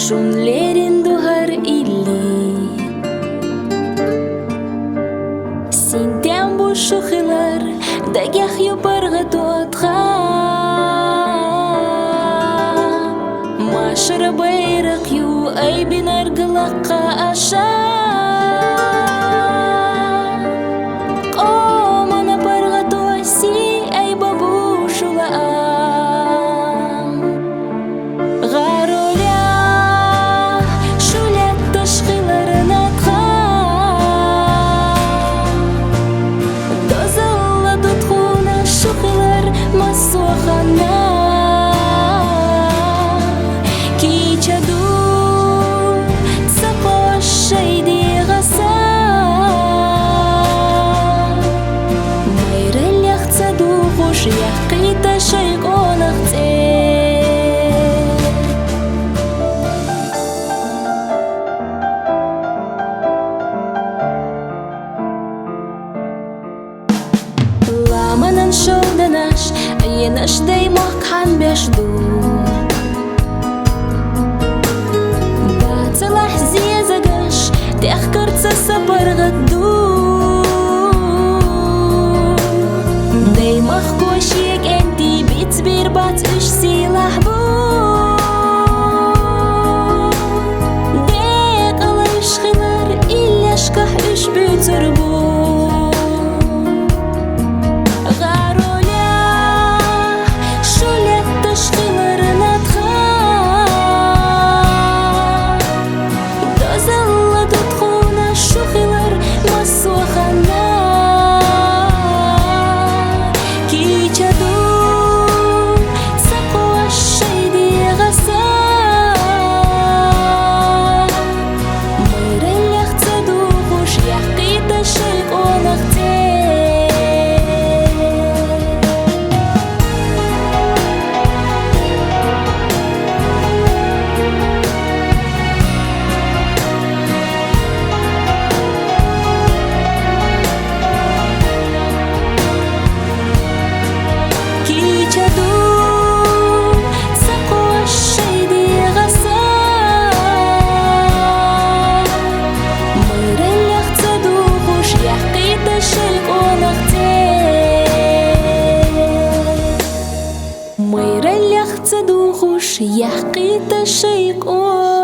Шунлерин духар илли Синтям бу шухилар Дагях юпарга туатха Машра байрак ю Ай бинар галакка аша Комана парга туаси Ай бабу шулаам Гароля Шулят ташхиларын атха Дозалла дутхуна шухилар Масуахана Яқита шайқонахте Ламанан шолданаш Енашдай мохқан бешду Бацалах зезагаш Техкарца сапаргадду Деймах кошек энти битсбир бац үш силах бу Дек алаш хилар иллашках үш бүтір бу Гароля шулет ташхиларын атха Дозалла дутхуна шухилар масуахана Майралях цадухуш, яхкита шайко